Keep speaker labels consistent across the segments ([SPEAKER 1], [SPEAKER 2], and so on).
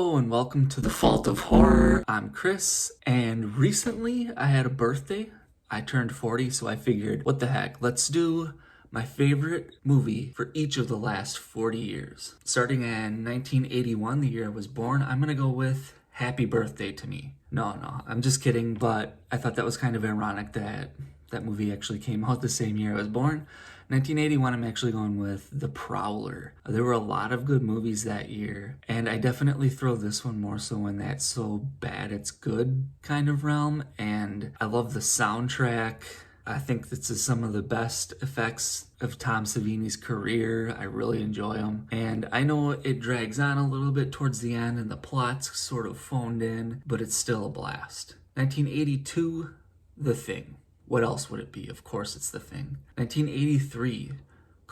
[SPEAKER 1] Hello and welcome to The Fault of Horror. I'm Chris, and recently I had a birthday. I turned 40, so I figured, what the heck, let's do my favorite movie for each of the last 40 years. Starting in 1981, the year I was born, I'm gonna go with Happy Birthday to Me. No, I'm just kidding, but I thought that was kind of ironic that that movie actually came out the same year I was born. 1981, I'm actually going with The Prowler. There were a lot of good movies that year, and I definitely throw this one more so in that so bad it's good kind of realm, and I love the soundtrack. I think this is some of the best effects of Tom Savini's career. I really enjoy them, and I know it drags on a little bit towards the end and the plot's sort of phoned in, but it's still a blast. 1982, The Thing. What else would it be? Of course it's The Thing. 1983,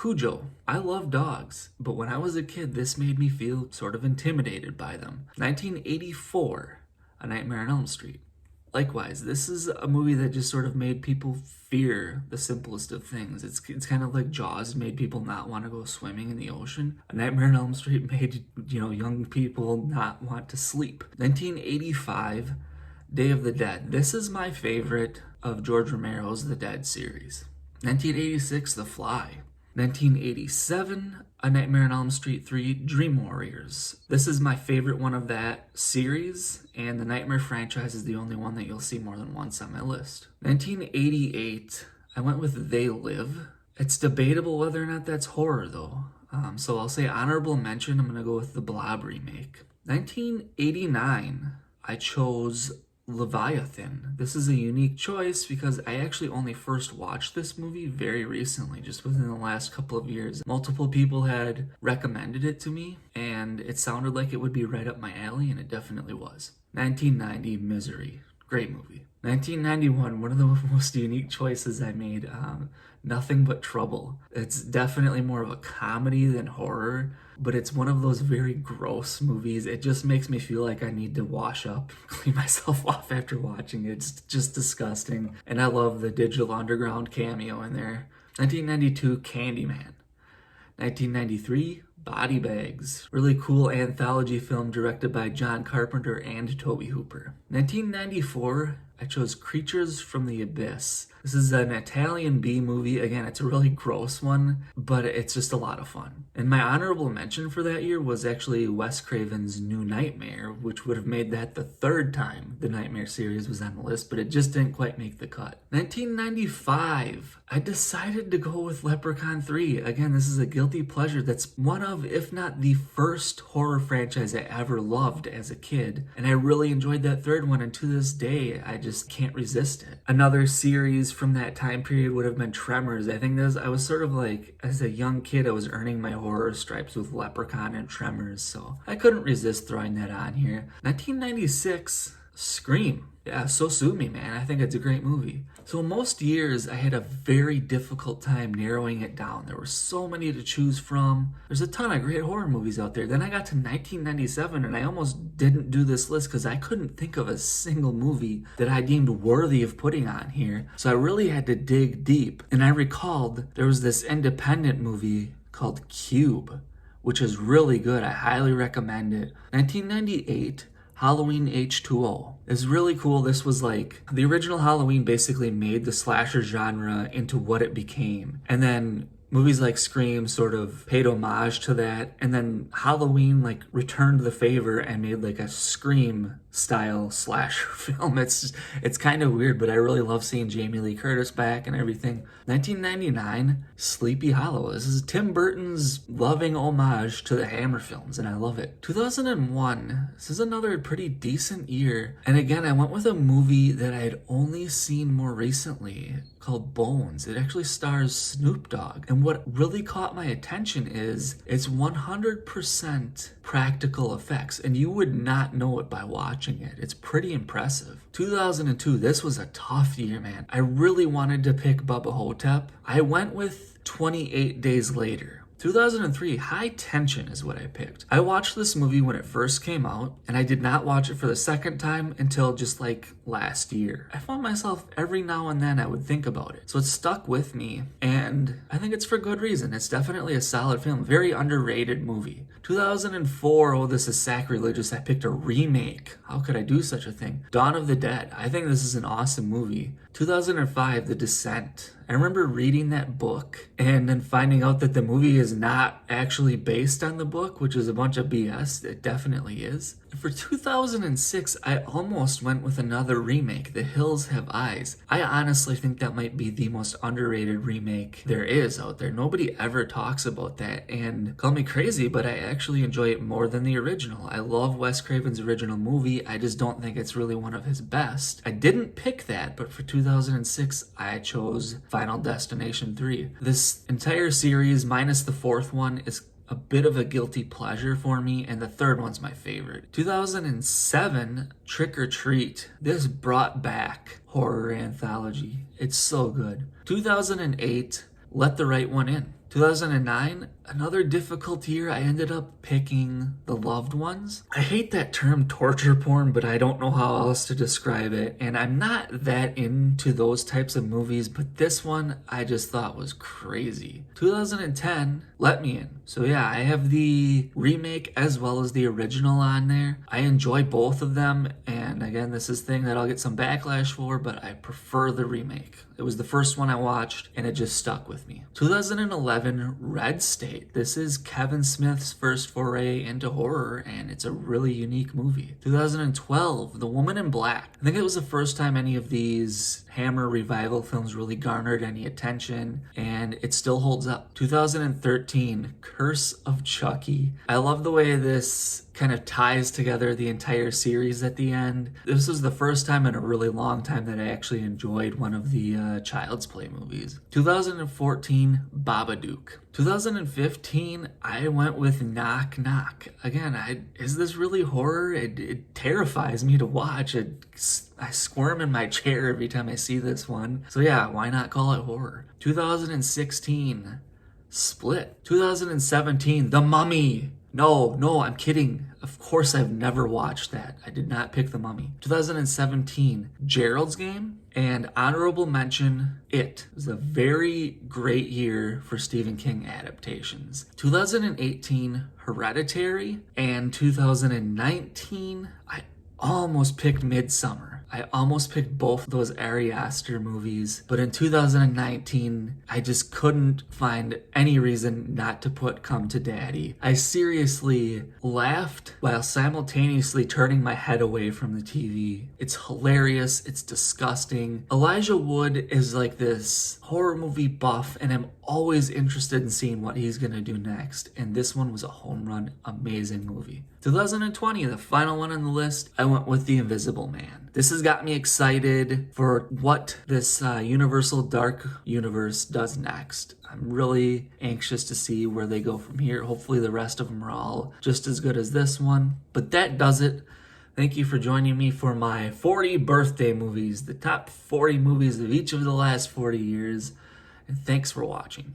[SPEAKER 1] Cujo. I love dogs, but when I was a kid, this made me feel sort of intimidated by them. 1984, A Nightmare on Elm Street. Likewise, this is a movie that just sort of made people fear the simplest of things. It's kind of like Jaws made people not want to go swimming in the ocean. A Nightmare on Elm Street made, young people not want to sleep. 1985, Day of the Dead. This is my favorite of George Romero's The Dead series. 1986, The Fly. 1987, A Nightmare on Elm Street 3, Dream Warriors. This is my favorite one of that series, and the Nightmare franchise is the only one that you'll see more than once on my list. 1988, I went with They Live. It's debatable whether or not that's horror, though. So I'll say honorable mention, I'm going to go with the Blob remake. 1989, I chose Leviathan. This is a unique choice because I actually only first watched this movie very recently, just within the last couple of years. Multiple people had recommended it to me, and it sounded like it would be right up my alley, and it definitely was. 1990, Misery. Great movie. 1991, one of the most unique choices I made, Nothing But Trouble. It's definitely more of a comedy than horror, but it's one of those very gross movies. It just makes me feel like I need to wash up, clean myself off after watching it. It's just disgusting. And I love the Digital Underground cameo in there. 1992, Candyman. 1993, Body Bags. Really cool anthology film directed by John Carpenter and Tobe Hooper. 1994, I chose Creatures from the Abyss. This is an Italian B movie. Again, it's a really gross one, but it's just a lot of fun. And my honorable mention for that year was actually Wes Craven's New Nightmare, which would have made that the third time the Nightmare series was on the list, but it just didn't quite make the cut. 1995, I decided to go with Leprechaun 3. Again, this is a guilty pleasure. That's one of, if not the first horror franchise I ever loved as a kid. And I really enjoyed that third one, and to this day, I just can't resist it. Another series from that time period would have been Tremors. I think I was sort of like, as a young kid, I was earning my horror stripes with Leprechaun and Tremors, so I couldn't resist throwing that on here. 1996, Scream. Yeah, So Sue Me, man. I think it's a great movie. So most years, I had a very difficult time narrowing it down. There were so many to choose from. There's a ton of great horror movies out there. Then I got to 1997, and I almost didn't do this list because I couldn't think of a single movie that I deemed worthy of putting on here. So I really had to dig deep. And I recalled there was this independent movie called Cube, which is really good. I highly recommend it. 1998, Halloween H2o. It's really cool. This was like, the original Halloween basically made the slasher genre into what it became. And then movies like Scream sort of paid homage to that. And then Halloween like returned the favor and made like a Scream style slasher film. It's kind of weird, but I really love seeing Jamie Lee Curtis back and everything. 1999, Sleepy Hollow. This is Tim Burton's loving homage to the Hammer films, and I love it. 2001, this is another pretty decent year. And again, I went with a movie that I had only seen more recently called Bones. It actually stars Snoop Dogg. And what really caught my attention is it's 100% practical effects, and you would not know it by watching it. It's pretty impressive. 2002, this was a tough year, man. I really wanted to pick Bubba Hotep. I went with 28 Days Later. 2003, High Tension is what I picked. I watched this movie when it first came out, and I did not watch it for the second time until just like last year. I found myself every now and then I would think about it. So it stuck with me, and I think it's for good reason. It's definitely a solid film, very underrated movie. 2004, oh, this is sacrilegious. I picked a remake. How could I do such a thing? Dawn of the Dead. I think this is an awesome movie. 2005, The Descent. I remember reading that book and then finding out that the movie is not actually based on the book, which is a bunch of BS. It definitely is. For 2006, I almost went with another remake, The Hills Have Eyes. I honestly think that might be the most underrated remake there is out there. Nobody ever talks about that, and call me crazy, but I actually enjoy it more than the original. I love Wes Craven's original movie. I just don't think it's really one of his best. I didn't pick that, but for 2006, I chose Final Destination 3. This entire series, minus the fourth one, is a bit of a guilty pleasure for me, and the third one's my favorite. 2007, Trick or Treat. This brought back horror anthology. It's so good. 2008, Let the Right One In. 2009, another difficult year. I ended up picking The Loved Ones. I hate that term torture porn, but I don't know how else to describe it. And I'm not that into those types of movies, but this one I just thought was crazy. 2010, Let Me In. So yeah, I have the remake as well as the original on there. I enjoy both of them. And again, this is a thing that I'll get some backlash for, but I prefer the remake. It was the first one I watched, and it just stuck with me. 2011, Red State. This is Kevin Smith's first foray into horror, and it's a really unique movie. 2012, The Woman in Black. I think it was the first time any of these Hammer revival films really garnered any attention, and it still holds up. 2013, Curse of Chucky. I love the way this kind of ties together the entire series at the end. This was the first time in a really long time that I actually enjoyed one of the Child's Play movies. 2014, Babadook. 2015, I went with Knock Knock. Again, is this really horror? It terrifies me to watch. I squirm in my chair every time I see this one. So yeah, why not call it horror? 2016, Split. 2017, The Mummy. No, I'm kidding. Of course I've never watched that. I did not pick The Mummy. 2017, Gerald's Game. And honorable mention, It. It was a very great year for Stephen King adaptations. 2018, Hereditary. And 2019, I almost picked Midsummer. I almost picked both those Ari Aster movies, but in 2019, I just couldn't find any reason not to put Come to Daddy. I seriously laughed while simultaneously turning my head away from the TV. It's hilarious. It's disgusting. Elijah Wood is like this horror movie buff, and I'm always interested in seeing what he's gonna do next. And this one was a home run, amazing movie. 2020, the final one on the list, I went with The Invisible Man. This has got me excited for what this Universal Dark Universe does next. I'm really anxious to see where they go from here. Hopefully the rest of them are all just as good as this one. But that does it. Thank you for joining me for my 40 birthday movies, the top 40 movies of each of the last 40 years. And thanks for watching.